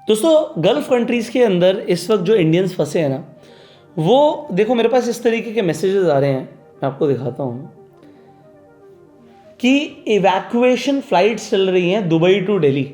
दोस्तों gulf countries के अंदर इस वक्त जो इंडियंस फंसे हैं ना, वो देखो मेरे पास इस तरीके के मैसेजेस आ रहे हैं, मैं आपको दिखाता हूँ कि इवैक्यूएशन फ्लाइट्स चल रही हैं दुबई टू दिल्ली।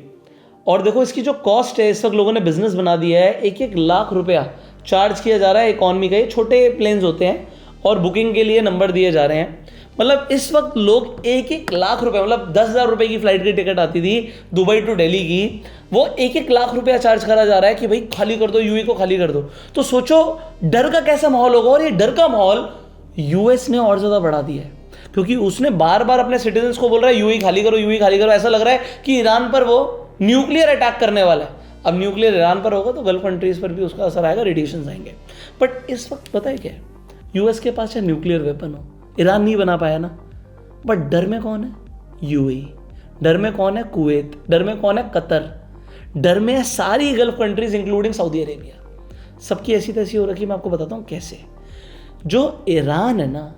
और देखो इसकी जो कॉस्ट है, इस वक्त लोगों ने बिजनेस बना दिया है, 1-1 लाख रुपया चार्ज किया जा रहा है इकॉनमी का। ये छोटे प्लेन्स होते हैं और बुकिंग के लिए नंबर दिए जा रहे हैं। मतलब इस वक्त लोग 1-1 लाख रुपए, मतलब 10,000 रुपए की फ्लाइट की टिकट आती थी दुबई टू दिल्ली की, वो 1-1 लाख रुपया चार्ज करा जा रहा है कि भाई खाली कर दो, यूएई को खाली कर दो। तो सोचो डर का कैसा माहौल होगा। और ये डर का माहौल यूएस ने और ज़्यादा बढ़ा दिया है, क्योंकि उसने बार बार अपने सिटीजन्स को बोल रहा है यूएई खाली करो, यूएई खाली करो। ऐसा लग रहा है कि ईरान पर वो न्यूक्लियर अटैक करने वाला है। अब न्यूक्लियर ईरान पर होगा तो गल्फ कंट्रीज पर भी उसका असर आएगा, रेडिएशन आएंगे। बट इस वक्त पता है क्या है, यूएस के पास चाहे न्यूक्लियर वेपन हो, ईरान नहीं बना पाया ना, बट डर में कौन है? यूएई। डर में कौन है? कुवैत। डर में कौन है? कतर। डर में है सारी gulf countries including Saudi Arabia. सबकी ऐसी तैसी हो रखी। मैं आपको बताता हूँ कैसे। जो ईरान है ना,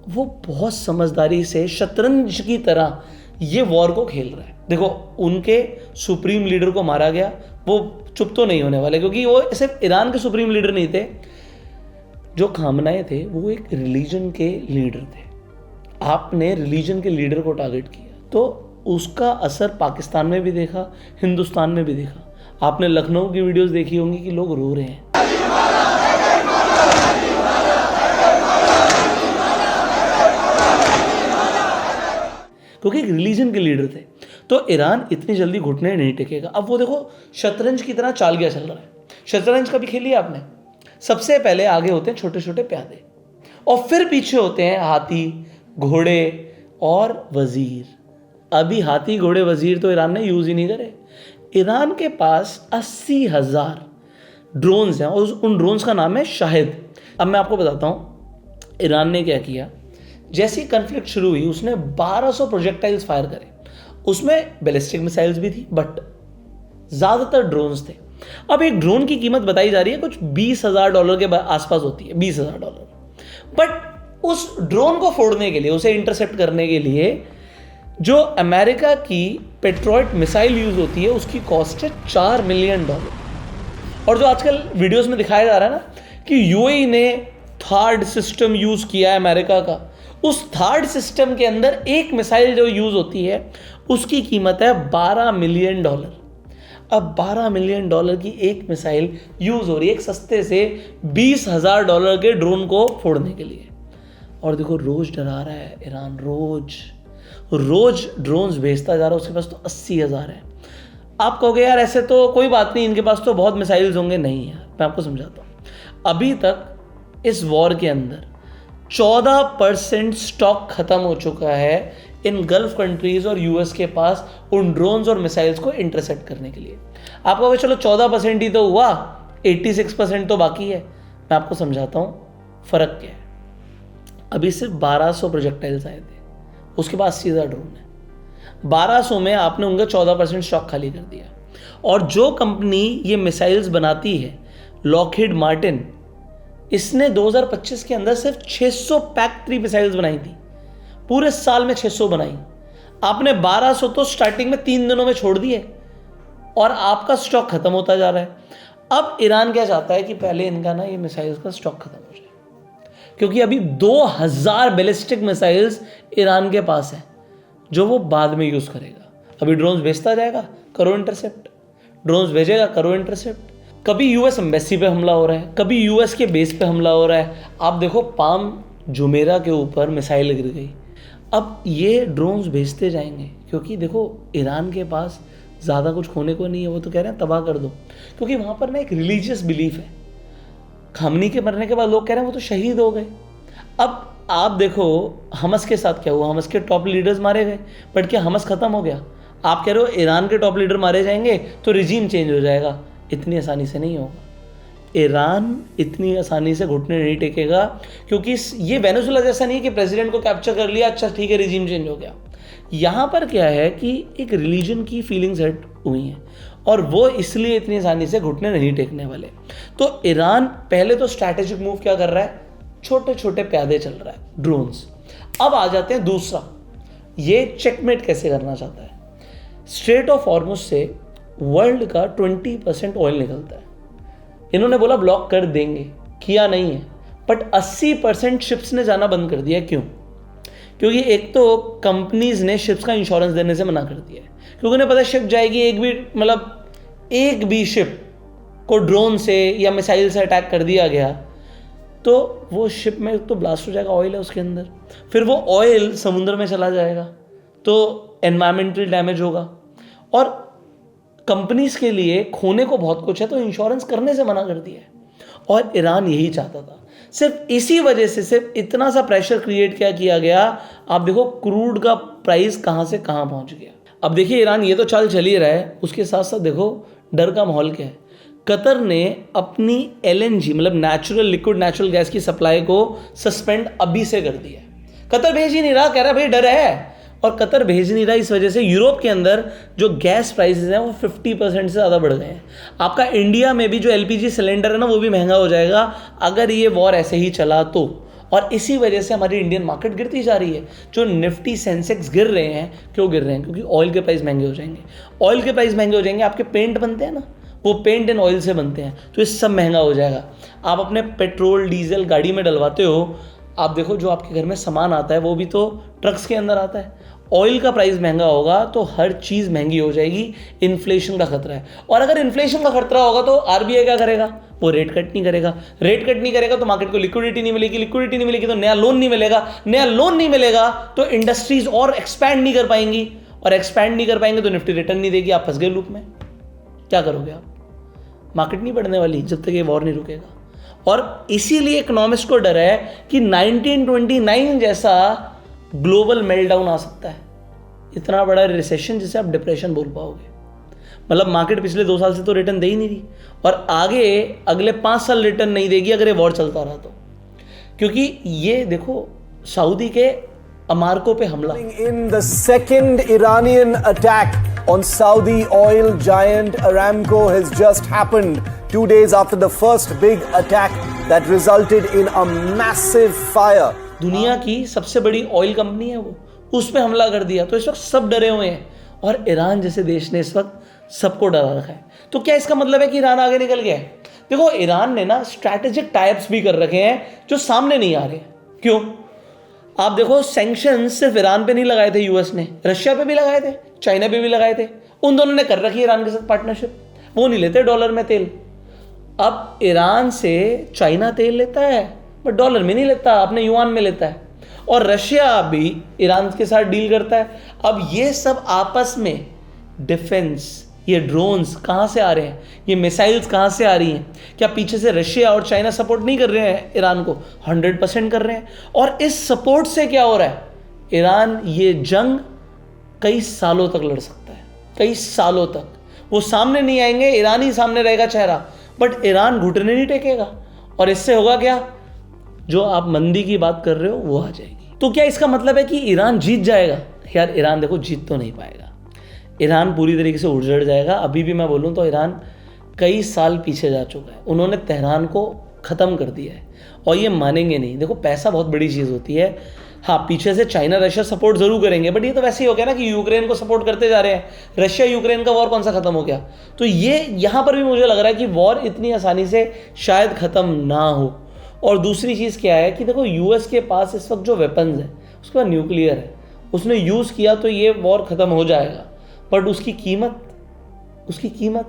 वो बहुत समझदारी से शतरंज की तरह ये वॉर को खेल रहा है। देखो उनके सुप्रीम लीडर को मारा गया, वो चुप तो नहीं होने वाले, क्योंकि वो सिर्फ ईरान के सुप्रीम लीडर नहीं थे। जो खामनाए थे वो एक रिलीजन के लीडर थे। आपने रिलीजन के लीडर को टारगेट किया तो उसका असर पाकिस्तान में भी देखा, हिंदुस्तान में भी देखा। आपने लखनऊ की वीडियोस देखी होंगी कि लोग रो रहे हैं। क्योंकि एक रिलीजन के लीडर थे। तो ईरान इतनी जल्दी घुटने नहीं टेकेगा। अब वो देखो शतरंज की तरह चाल चल रहा है। शतरंज कभी खेली आपने? सबसे पहले आगे होते हैं छोटे छोटे प्यादे, और फिर पीछे होते हैं हाथी, घोड़े और वजीर। अभी हाथी, घोड़े, वजीर तो ईरान ने यूज ही नहीं करे। ईरान के पास 80,000 ड्रोन्स हैं और उन ड्रोन्स का नाम है शाहिद। अब मैं आपको बताता हूँ ईरान ने क्या किया। जैसी कन्फ्लिक्ट शुरू हुई, उसने 1200 प्रोजेक्टाइल्स फायर करे। उसमें बैलिस्टिक मिसाइल्स भी थी, बट ज़्यादातर ड्रोन्स थे। अब एक ड्रोन की कीमत बताई जा रही है कुछ $20,000 के आसपास होती है, $20,000। बट उस ड्रोन को फोड़ने के लिए, उसे इंटरसेप्ट करने के लिए जो अमेरिका की पेट्रोइट मिसाइल यूज होती है, उसकी कॉस्ट है $4 मिलियन। और जो आजकल वीडियोस में दिखाया जा रहा है ना कि यूएई ने थर्ड सिस्टम यूज किया है अमेरिका का, उस थर्ड सिस्टम के अंदर एक मिसाइल जो यूज होती है उसकी कीमत है $12 मिलियन। अब $12 मिलियन की एक मिसाइल यूज हो रही है एक सस्ते से $20,000 के ड्रोन को फोड़ने के लिए। और देखो रोज डरा रहा है ईरान, रोज ड्रोन्स भेजता जा रहा है। उसके पास तो 80,000 है। आप कहोगे यार ऐसे तो कोई बात नहीं, इनके पास तो बहुत मिसाइल्स होंगे। नहीं यार, मैं आपको समझाता हूँ। अभी तक इस वॉर के अंदर 14% स्टॉक खत्म हो चुका है इन गल्फ कंट्रीज और यूएस के पास उन ड्रोन्स और मिसाइल्स को इंटरसेप्ट करने के लिए। आप कहोगे चलो 14% ही तो हुआ, 86% तो बाकी है। मैं आपको समझाता हूँ फ़र्क क्या है। अभी सिर्फ 1200 प्रोजेक्टाइल्स आए थे, उसके बाद 80,000 ड्रोन है। 1200 में आपने उनका 14% स्टॉक खाली कर दिया। और जो कंपनी ये मिसाइल्स बनाती है, लॉकहीड मार्टिन, इसने 2025 के अंदर सिर्फ 600 PAC-3 मिसाइल्स बनाई थी। पूरे साल में 600 बनाई। आपने 1200 तो स्टार्टिंग में 3 दिनों में छोड़ दिए और आपका स्टॉक खत्म होता जा रहा है। अब ईरान क्या चाहता है कि पहले इनका ना ये मिसाइल्स का स्टॉक खत्म हो जाए, क्योंकि अभी 2000 बैलिस्टिक मिसाइल्स ईरान के पास है जो वो बाद में यूज़ करेगा। अभी ड्रोन्स भेजता जाएगा, करो इंटरसेप्ट, ड्रोन्स भेजेगा, करो इंटरसेप्ट। कभी यूएस एम्बेसी पे हमला हो रहा है, कभी यूएस के बेस पे हमला हो रहा है। आप देखो पाम जुमेरा के ऊपर मिसाइल गिर गई। अब ये ड्रोन्स भेजते जाएंगे, क्योंकि देखो ईरान के पास ज़्यादा कुछ खोने को नहीं है। वो तो कह रहे हैं तबाह कर दो, क्योंकि वहाँ पर ना एक रिलीजियस बिलीफ है। खामनी के मरने के बाद लोग कह रहे हैं वो तो शहीद हो गए। अब आप देखो हमस के साथ क्या हुआ, हमस के टॉप लीडर्स मारे गए, बट क्या हमस खत्म हो गया? आप कह रहे हो ईरान के टॉप लीडर मारे जाएंगे तो रिजीम चेंज हो जाएगा। इतनी आसानी से नहीं होगा। ईरान इतनी आसानी से घुटने नहीं टेकेगा, क्योंकि ये वेनेजुएला जैसा नहीं है कि प्रेसिडेंट को कैप्चर कर लिया, अच्छा ठीक है रिजीम चेंज हो गया। यहाँ पर क्या है कि एक रिलीजन की फीलिंग्स हर्ट हुई हैं और वो इसलिए इतनी आसानी से घुटने नहीं टेकने वाले। तो ईरान पहले तो स्ट्रैटेजिक मूव क्या कर रहा है, छोटे छोटे प्यादे चल रहा है, ड्रोन्स। अब आ जाते हैं दूसरा, ये चेकमेट कैसे करना चाहता है। स्ट्रेट ऑफ हॉर्मुज से वर्ल्ड का 20% ऑयल निकलता है। इन्होंने बोला ब्लॉक कर देंगे, किया नहीं है, बट 80% शिप्स ने जाना बंद कर दिया। क्यों? क्योंकि एक तो कंपनीज ने शिप्स का इंश्योरेंस देने से मना कर दिया है, क्योंकि उन्हें पता शिप जाएगी, एक भी शिप को ड्रोन से या मिसाइल से अटैक कर दिया गया तो वो शिप में तो ब्लास्ट हो जाएगा, ऑयल है उसके अंदर, फिर वो ऑयल समुद्र में चला जाएगा तो एनवायरमेंटल डैमेज होगा। और कंपनीज के लिए खोने को बहुत कुछ है, तो इंश्योरेंस करने से मना कर दिया है। और ईरान यही चाहता था, सिर्फ इसी वजह से सिर्फ इतना सा प्रेशर क्रिएट किया गया। आप देखो क्रूड का प्राइस कहाँ से कहाँ पहुँच गया। अब देखिए ईरान ये तो चाल चल ही रहा है, उसके साथ साथ देखो डर का माहौल क्या है। कतर ने अपनी LNG natural liquid natural gas की सप्लाई को सस्पेंड अभी से कर दिया है। कतर भेज ही नहीं रहा, कह रहा भाई डर है, और कतर भेज नहीं रहा। इस वजह से यूरोप के अंदर जो गैस प्राइसेस हैं वो 50% से ज़्यादा बढ़ गए हैं। आपका इंडिया में भी जो LPG सिलेंडर है ना, वो भी महंगा हो जाएगा अगर ये वॉर ऐसे ही चला तो। और इसी वजह से हमारी इंडियन मार्केट गिरती जा रही है। जो निफ्टी सेंसेक्स गिर रहे हैं, क्यों गिर रहे हैं? क्योंकि ऑयल के प्राइस महंगे हो जाएंगे। ऑयल के प्राइस महंगे हो जाएंगे, आपके पेंट बनते हैं ना, वो पेंट एंड ऑयल से बनते हैं, तो ये सब महंगा हो जाएगा। आप अपने पेट्रोल डीजल गाड़ी में डलवाते हो, आप देखो जो आपके घर में सामान आता है वो भी तो ट्रक्स के अंदर आता है। ऑयल का प्राइस महंगा होगा तो हर चीज़ महंगी हो जाएगी। इन्फ्लेशन का खतरा है, और अगर इन्फ्लेशन का खतरा होगा तो RBI क्या करेगा? वो रेट कट नहीं करेगा। रेट कट नहीं करेगा तो मार्केट को लिक्विडिटी नहीं मिलेगी, लिक्विडिटी नहीं मिलेगी तो नया लोन नहीं मिलेगा, नया लोन नहीं मिलेगा तो इंडस्ट्रीज और एक्सपैंड नहीं कर पाएंगी, और एक्सपैंड नहीं कर पाएंगे तो निफ्टी रिटर्न नहीं देगी। आप फंस गए लूप में। क्या करोगे आप? मार्केट नहीं बढ़ने वाली जब तक ये वॉर नहीं रुकेगा। और इसीलिए इकोनॉमिस्ट को डर है कि 1929 जैसा ग्लोबल मेल्टडाउन आ सकता है, इतना बड़ा रिसेशन जिसे आप डिप्रेशन बोल पाओगे। मार्केट पिछले 2 साल से तो रिटर्न दे ही नहीं रही, और आगे अगले 5 साल रिटर्न नहीं देगी अगर ये वॉर चलता रहा तो। क्योंकि ये देखो सऊदी के अमारको पे हमला। In the second Iranian attack on Saudi oil giant Aramco has just happened 2 days after the first big attack that resulted in a massive fire. दुनिया की सबसे बड़ी ऑयल कंपनी है वो, उस पर हमला कर दिया। तो इस वक्त सब डरे हुए हैं, और ईरान जैसे देश ने इस वक्त सबको डरा रखा है। तो क्या इसका मतलब है कि ईरान आगे निकल गया है? देखो ईरान ने ना स्ट्रैटेजिक टाइप्स भी कर रखे हैं जो सामने नहीं आ रहे। क्यों? आप देखो सैंक्शंस सिर्फ ईरान पे नहीं लगाए थे यूएस ने, रशिया पे भी लगाए थे, चाइना पे भी लगाए थे। उन दोनों ने कर रखी है ईरान के साथ पार्टनरशिप। वो नहीं लेते डॉलर में तेल। अब ईरान से चाइना तेल लेता है बट डॉलर में नहीं लेता, अपने युआन में लेता है। और रशिया भी ईरान के साथ डील करता है। अब ये सब आपस में डिफेंस, ये ड्रोन्स कहाँ से आ रहे हैं, ये मिसाइल्स कहाँ से आ रही हैं? क्या पीछे से रशिया और चाइना सपोर्ट नहीं कर रहे हैं ईरान को? 100% कर रहे हैं। और इस सपोर्ट से क्या हो रहा है? ईरान ये जंग कई सालों तक लड़ सकता है, कई सालों तक। वो सामने नहीं आएंगे, ईरान ही सामने रहेगा चेहरा, बट ईरान घुटने नहीं टेकेगा। और इससे होगा क्या? जो आप मंदी की बात कर रहे हो वो आ जाएगी। तो क्या इसका मतलब है कि ईरान जीत जाएगा? यार ईरान देखो जीत तो नहीं पाएगा। ईरान पूरी तरीके से उजड़ जाएगा। अभी भी मैं बोलूँ तो ईरान कई साल पीछे जा चुका है। उन्होंने तेहरान को ख़त्म कर दिया है, और ये मानेंगे नहीं। देखो पैसा बहुत बड़ी चीज़ होती है। हाँ, पीछे से चाइना रशिया सपोर्ट ज़रूर करेंगे, बट ये तो वैसे ही हो गया ना कि यूक्रेन को सपोर्ट करते जा रहे हैं। रशिया यूक्रेन का वॉर कौन सा ख़त्म हो गया? तो ये यहाँ पर भी मुझे लग रहा है कि वॉर इतनी आसानी से शायद ख़त्म ना हो। और दूसरी चीज़ क्या है कि देखो यूएस के पास इस वक्त जो वेपन्स है उसके पास न्यूक्लियर है, उसने यूज़ किया तो ये वॉर ख़त्म हो जाएगा। बट उसकी कीमत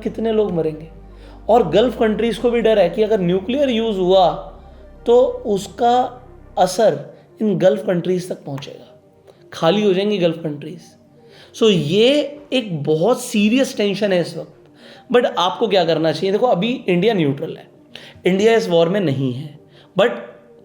कितने लोग मरेंगे? और गल्फ़ कंट्रीज़ को भी डर है कि अगर न्यूक्लियर यूज़ हुआ तो उसका असर इन गल्फ़ कंट्रीज़ तक पहुंचेगा, खाली हो जाएंगी गल्फ़ कंट्रीज़। सो ये एक बहुत सीरियस टेंशन है इस वक्त। बट आपको क्या करना चाहिए? देखो अभी इंडिया न्यूट्रल है, इंडिया इस वॉर में नहीं है। बट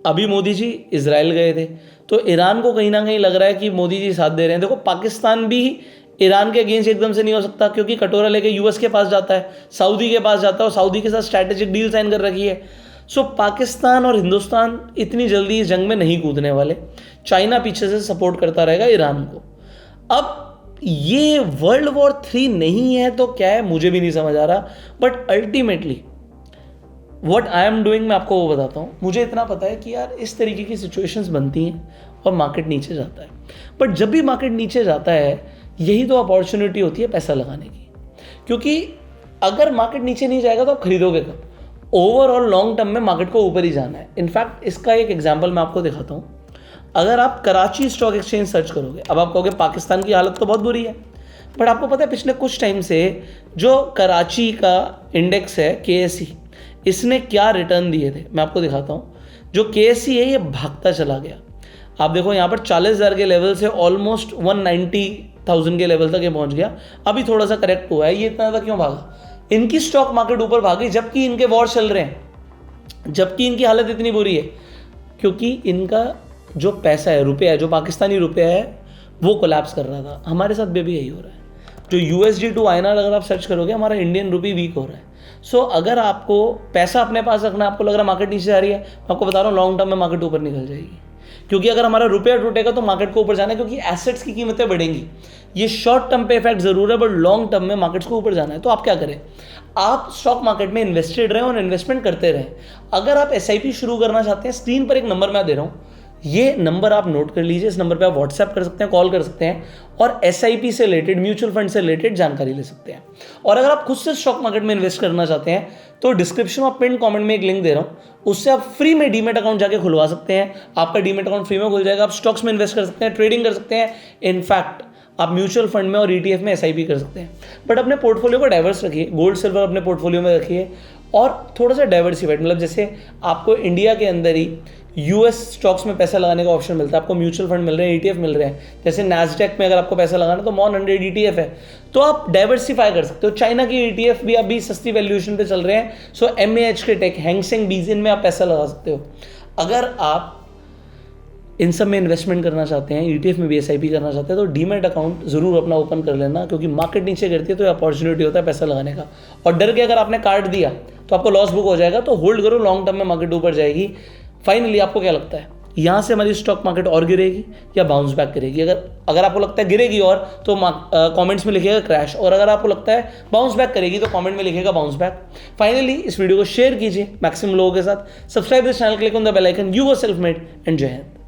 अभी मोदी जी इजराइल गए थे, तो ईरान को कहीं ना कहीं लग रहा है कि मोदी जी साथ दे रहे हैं। देखो पाकिस्तान भी ईरान के अगेंस्ट एकदम से नहीं हो सकता, क्योंकि कटोरा लेके यूएस के पास जाता है, सऊदी के पास जाता है, और सऊदी के साथ स्ट्रैटेजिक डील साइन कर रखी है। सो पाकिस्तान और हिंदुस्तान इतनी जल्दी इस जंग में नहीं कूदने वाले। चाइना पीछे से सपोर्ट करता रहेगा ईरान को। अब ये वर्ल्ड वॉर 3 नहीं है तो क्या है मुझे भी नहीं समझ आ रहा। But ultimately what I am doing मैं आपको वो बताता हूँ। मुझे इतना पता है कि यार इस तरीके की सिचुएशंस बनती हैं और मार्केट नीचे जाता है। बट जब भी मार्केट नीचे जाता है यही तो अपॉर्चुनिटी होती है पैसा लगाने की, क्योंकि अगर मार्केट नीचे नहीं जाएगा तो आप खरीदोगे कब? ओवरऑल लॉन्ग टर्म में मार्केट को ऊपर ही जाना है। इनफैक्ट इसका एक एग्जांपल मैं आपको दिखाता हूँ। अगर आप कराची स्टॉक एक्सचेंज सर्च करोगे, अब आप कहोगे पाकिस्तान की हालत तो बहुत बुरी है, बट आपको पता है पिछले कुछ टाइम से जो कराची का इंडेक्स है KSE, इसने क्या रिटर्न दिए थे मैं आपको दिखाता हूँ। जो KSE है ये भागता चला गया। आप देखो यहाँ पर 40,000 के लेवल से ऑलमोस्ट 190,000 के लेवल तक ये पहुँच गया। अभी थोड़ा सा करेक्ट हुआ है। ये इतना ज़्यादा क्यों भागा? इनकी स्टॉक मार्केट ऊपर भागी जबकि इनके वॉर चल रहे हैं, जबकि इनकी हालत इतनी बुरी है, क्योंकि इनका जो पैसा है, रुपया है, जो पाकिस्तानी रुपया है, वो कोलैप्स कर रहा था। हमारे साथ भी यही हो रहा है। जो USD to INR अगर आप सर्च करोगे, हमारा इंडियन रुपी वीक हो रहा है। सो अगर आपको पैसा अपने पास रखना, आपको लग रहा है मार्केट नीचे जा रही है, मैं आपको बता रहा हूँ लॉन्ग टर्म में मार्केट ऊपर निकल जाएगी। क्योंकि अगर हमारा रुपया टूटेगा तो मार्केट को ऊपर जाना है, क्योंकि एसेट्स की कीमतें बढ़ेंगी। ये शॉर्ट टर्म पे इफेक्ट जरूर है, बट लॉन्ग टर्म में मार्केट्स को ऊपर जाना है। तो आप क्या करें? आप स्टॉक मार्केट में इन्वेस्टेड रहें और इन्वेस्टमेंट करते रहें। अगर आप SIP शुरू करना चाहते हैं, स्क्रीन पर एक नंबर मैं दे रहा हूँ, ये नंबर आप नोट कर लीजिए। इस नंबर पे आप व्हाट्सएप कर सकते हैं, कॉल कर सकते हैं और SIP से रिलेटेड, म्यूचुअल फंड से रिलेटेड जानकारी ले सकते हैं। और अगर आप खुद से स्टॉक मार्केट में इन्वेस्ट करना चाहते हैं तो डिस्क्रिप्शन और पिन कमेंट में एक लिंक दे रहा हूँ, उससे आप फ्री में डीमेट अकाउंट जाके खुलवा सकते हैं। आपका डीमेट अकाउंट फ्री में खुल जाएगा। आप स्टॉक्स में इन्वेस्ट कर सकते हैं, ट्रेडिंग कर सकते हैं, इनफैक्ट आप म्यूचुअल फंड में और ETF में SIP कर सकते हैं। बट अपने पोर्टफोलियो को डाइवर्स रखिए, गोल्ड सिल्वर अपने पोर्टफोलियो में रखिए और थोड़ा सा डाइवर्सिफाइड, मतलब जैसे आपको इंडिया के अंदर ही US स्टॉक्स में पैसा लगाने का ऑप्शन मिलता है, आपको म्यूचुअल फंड मिल रहे हैं, ETF मिल रहे हैं। जैसे NASDAQ में अगर आपको पैसा लगाना तो MON 100 ETF है, तो आप डाइवर्सिफाई कर सकते हो। चाइना की ETF भी अभी सस्ती वैल्यूएशन पे चल रहे हैं। सो MAH के टेक, हैंगसेंग बीजिन में आप पैसा लगा सकते हो। अगर आप इन सब में इन्वेस्टमेंट करना चाहते हैं, ETF में भी SIP करना चाहते हैं, तो डीमेट अकाउंट जरूर अपना ओपन कर लेना, क्योंकि मार्केट नीचे गिरती है तो अपॉर्चुनिटी होता है पैसा लगाने का। और डर के अगर आपने काट दिया तो आपको लॉस बुक हो जाएगा। तो होल्ड करो, लॉन्ग टर्म में मार्केट ऊपर जाएगी। फाइनली आपको क्या लगता है, यहाँ से हमारी स्टॉक मार्केट और गिरेगी या बाउंस बैक करेगी? अगर आपको लगता है गिरेगी और, तो कमेंट्स में लिखिएगा क्रैश, और अगर आपको लगता है बाउंस बैक करेगी तो कमेंट में लिखिएगा बाउंस बैक। फाइनली इस वीडियो को शेयर कीजिए मैक्सिमम लोगों के साथ। Subscribe this channel, click on the bell icon. You were self made and जय हिंद।